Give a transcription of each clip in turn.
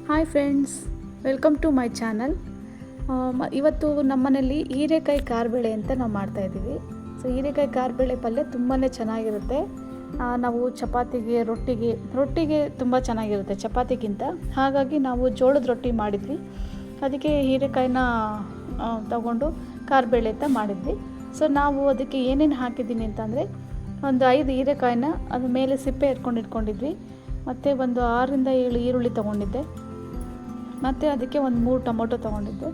Hi friends, welcome to my channel. ಇವತ್ತು ನಮ್ಮನೇಲಿ ಹೀರೆಕಾಯಿ ಕಾರ್ಬೇಳೆ ಅಂತ ನಾವು ಮಾಡ್ತಾಯಿದ್ದೀವಿ. ಸೊ ಹೀರೆಕಾಯಿ ಕಾರ್ಬೇಳೆ ಪಲ್ಯ ತುಂಬಾ ಚೆನ್ನಾಗಿರುತ್ತೆ. ನಾವು ಚಪಾತಿಗೆ, ರೊಟ್ಟಿಗೆ ತುಂಬ ಚೆನ್ನಾಗಿರುತ್ತೆ ಚಪಾತಿಗಿಂತ. ಹಾಗಾಗಿ ನಾವು ಜೋಳದ ರೊಟ್ಟಿ ಮಾಡಿದ್ವಿ. ಅದಕ್ಕೆ ಹೀರೆಕಾಯಿನ ತಗೊಂಡು ಕಾರ್ಬೇಳೆ ಅಂತ ಮಾಡಿದ್ವಿ. ಸೊ ನಾವು ಅದಕ್ಕೆ ಏನೇನು ಹಾಕಿದ್ದೀನಿ ಅಂತಂದರೆ, ಒಂದು 5 ಹೀರೆಕಾಯಿನ ಅದ್ರ ಮೇಲೆ ಸಿಪ್ಪೆ ಇಟ್ಕೊಂಡಿದ್ವಿ. ಮತ್ತು ಒಂದು 6ರಿಂದ 7 ಈರುಳ್ಳಿ ತೊಗೊಂಡಿದ್ದೆ. ಮತ್ತು ಅದಕ್ಕೆ ಒಂದು 3 ಟೊಮೊಟೊ ತೊಗೊಂಡಿದ್ದೆ.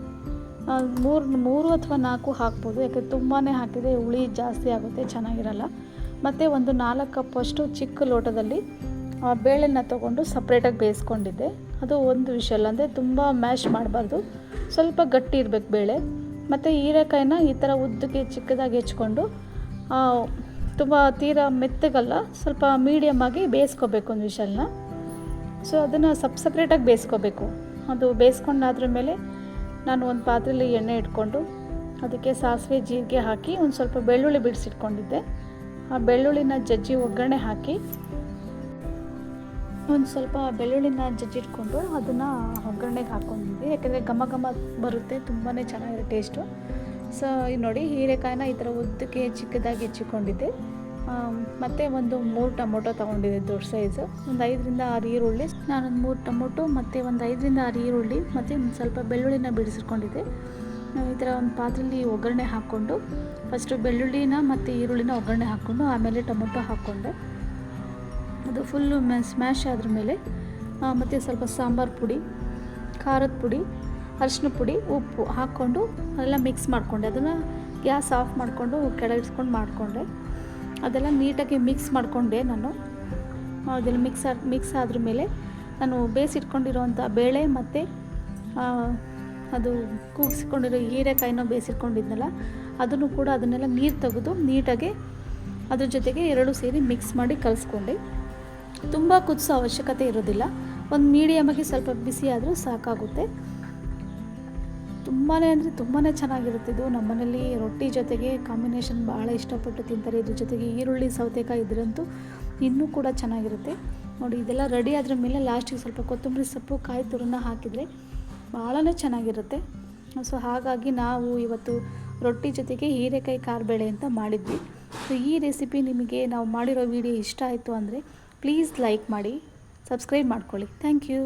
3 ಅಥವಾ 4 ಹಾಕ್ಬೋದು, ಯಾಕೆಂದರೆ ತುಂಬಾ ಹಾಕಿದರೆ ಹುಳಿ ಜಾಸ್ತಿ ಆಗುತ್ತೆ, ಚೆನ್ನಾಗಿರಲ್ಲ. ಮತ್ತು ಒಂದು 4 ಕಪ್ಪಷ್ಟು ಚಿಕ್ಕ ಲೋಟದಲ್ಲಿ ಬೇಳೆನ ತೊಗೊಂಡು ಸಪ್ರೇಟಾಗಿ ಬೇಯಿಸ್ಕೊಂಡಿದ್ದೆ. ಅದು ಒಂದು ವಿಷಲ್, ಅಂದರೆ ತುಂಬ ಮ್ಯಾಶ್ ಮಾಡಬಾರ್ದು, ಸ್ವಲ್ಪ ಗಟ್ಟಿ ಇರಬೇಕು ಬೇಳೆ. ಮತ್ತು ಹೀರೆಕಾಯಿನ ಈ ಥರ ಉದ್ದಕ್ಕೆ ಚಿಕ್ಕದಾಗಿ ಹೆಚ್ಕೊಂಡು, ತುಂಬ ತೀರಾ ಮೆತ್ತಗಲ್ಲ, ಸ್ವಲ್ಪ ಮೀಡಿಯಮ್ಮಾಗಿ ಬೇಯಿಸ್ಕೋಬೇಕು ಒಂದು ವಿಷಲ್ನ. ಸೊ ಅದನ್ನು ಸಪ್ರೇಟಾಗಿ ಬೇಯಿಸ್ಕೋಬೇಕು. ಅದು ಬೇಯಿಸ್ಕೊಂಡಾದ್ರ ಮೇಲೆ ನಾನು ಒಂದು ಪಾತ್ರೆಯಲ್ಲಿ ಎಣ್ಣೆ ಇಟ್ಕೊಂಡು ಅದಕ್ಕೆ ಸಾಸಿವೆ, ಜೀರಿಗೆ ಹಾಕಿ ಒಂದು ಸ್ವಲ್ಪ ಬೆಳ್ಳುಳ್ಳಿ ಬಿಡಿಸಿಟ್ಕೊಂಡಿದ್ದೆ. ಆ ಬೆಳ್ಳುಳ್ಳಿನ ಜಜ್ಜಿ ಒಗ್ಗರಣೆ ಹಾಕಿ, ಒಂದು ಸ್ವಲ್ಪ ಬೆಳ್ಳುಳ್ಳಿನ ಜಜ್ಜಿಟ್ಕೊಂಡು ಅದನ್ನು ಒಗ್ಗರಣೆಗೆ ಹಾಕ್ಕೊಂಡಿದ್ದೆ. ಯಾಕೆಂದರೆ ಘಮ ಬರುತ್ತೆ, ತುಂಬಾ ಚೆನ್ನಾಗಿರುತ್ತೆ ಟೇಸ್ಟು. ಸೊ ನೋಡಿ, ಹೀರೆಕಾಯಿನ ಈ ಥರ ಉದ್ದಕ್ಕೆ ಚಿಕ್ಕದಾಗಿ ಹೆಚ್ಚಿಕೊಂಡಿದ್ದೆ. ಮತ್ತು ಒಂದು 3 ಟೊಮೊಟೊ ತೊಗೊಂಡಿದ್ದೆ, ದೊಡ್ಡ ಸೈಜು. ಒಂದು 5ರಿಂದ 6 ಈರುಳ್ಳಿ, ನಾನೊಂದು 3 ಟೊಮೊಟೊ ಮತ್ತು ಒಂದು 5ರಿಂದ 6 ಈರುಳ್ಳಿ ಮತ್ತು ಒಂದು ಸ್ವಲ್ಪ ಬೆಳ್ಳುಳ್ಳಿನ ಬಿಡಿಸಿಕೊಂಡಿದ್ದೆ. ಈ ಥರ ಒಂದು ಪಾತ್ರೆಯಲ್ಲಿ ಒಗ್ಗರಣೆ ಹಾಕ್ಕೊಂಡು, ಫಸ್ಟು ಬೆಳ್ಳುಳ್ಳಿನ ಮತ್ತು ಈರುಳ್ಳಿನ ಒಗ್ಗರಣೆ ಹಾಕ್ಕೊಂಡು ಆಮೇಲೆ ಟೊಮೊಟೊ ಹಾಕ್ಕೊಂಡೆ. ಅದು ಫುಲ್ಲು ಸ್ಮ್ಯಾಶ್ ಆದ್ರ ಮೇಲೆ ಮತ್ತು ಸ್ವಲ್ಪ ಸಾಂಬಾರು ಪುಡಿ, ಖಾರದ ಪುಡಿ, ಅರಿಶಿನ ಪುಡಿ, ಉಪ್ಪು ಹಾಕ್ಕೊಂಡು ಎಲ್ಲ ಮಿಕ್ಸ್ ಮಾಡಿಕೊಂಡೆ. ಅದನ್ನು ಗ್ಯಾಸ್ ಆಫ್ ಮಾಡಿಕೊಂಡು ಕೆಳಗಿಸ್ಕೊಂಡು ಮಾಡಿಕೊಂಡೆ. ಅದೆಲ್ಲ ನೀಟಾಗಿ ಮಿಕ್ಸ್ ಮಾಡಿಕೊಂಡೆ ನಾನು. ಅದೆಲ್ಲ ಮಿಕ್ಸ್ ಆದ್ರ ಮೇಲೆ ನಾನು ಬೇಯಿಸಿಟ್ಕೊಂಡಿರೋವಂಥ ಬೇಳೆ ಮತ್ತು ಅದು ಕೂಗಿಸ್ಕೊಂಡಿರೋ ಹೀರೆಕಾಯಿನ ಬೇಯಿಸಿಟ್ಕೊಂಡಿದ್ನಲ್ಲ, ಅದನ್ನು ಕೂಡ ಅದನ್ನೆಲ್ಲ ನೀರು ತೆಗೆದು ನೀಟಾಗಿ ಅದ್ರ ಜೊತೆಗೆ 2 ಸೇರಿ ಮಿಕ್ಸ್ ಮಾಡಿ ಕಲಿಸ್ಕೊಂಡೆ. ತುಂಬ ಕುದಿಸೋ ಅವಶ್ಯಕತೆ ಇರೋದಿಲ್ಲ, ಒಂದು ಮೀಡಿಯಮಾಗಿ ಸ್ವಲ್ಪ ಬಿಸಿ ಆದರೂ ಸಾಕಾಗುತ್ತೆ. ತುಂಬಾ ಅಂದರೆ ತುಂಬಾ ಚೆನ್ನಾಗಿರುತ್ತೆ ಇದು. ನಮ್ಮನೇಲಿ ರೊಟ್ಟಿ ಜೊತೆಗೆ ಕಾಂಬಿನೇಷನ್ ಭಾಳ ಇಷ್ಟಪಟ್ಟು ತಿಂತಾರೆ. ಇದ್ರ ಜೊತೆಗೆ ಈರುಳ್ಳಿ, ಸೌತೆಕಾಯಿ ಇದ್ರಂತೂ ಇನ್ನೂ ಕೂಡ ಚೆನ್ನಾಗಿರುತ್ತೆ. ನೋಡಿ, ಇದೆಲ್ಲ ರೆಡಿ ಆದ್ರ ಮೇಲೆ ಲಾಸ್ಟಿಗೆ ಸ್ವಲ್ಪ ಕೊತ್ತಂಬರಿ ಸೊಪ್ಪು, ಕಾಯಿ ತುರಿನ ಹಾಕಿದರೆ ಭಾಳನೇ ಚೆನ್ನಾಗಿರುತ್ತೆ. ಸೊ ಹಾಗಾಗಿ ನಾವು ಇವತ್ತು ರೊಟ್ಟಿ ಜೊತೆಗೆ ಹೀರೆಕಾಯಿ ಕಾರ್ಬೇಳೆ ಅಂತ ಮಾಡಿದ್ವಿ. ಸೊ ಈ ರೆಸಿಪಿ ನಿಮಗೆ ನಾವು ಮಾಡಿರೋ ವಿಡಿಯೋ ಇಷ್ಟ ಆಯಿತು ಅಂದರೆ ಪ್ಲೀಸ್ ಲೈಕ್ ಮಾಡಿ, ಸಬ್ಸ್ಕ್ರೈಬ್ ಮಾಡ್ಕೊಳ್ಳಿ. Thank you.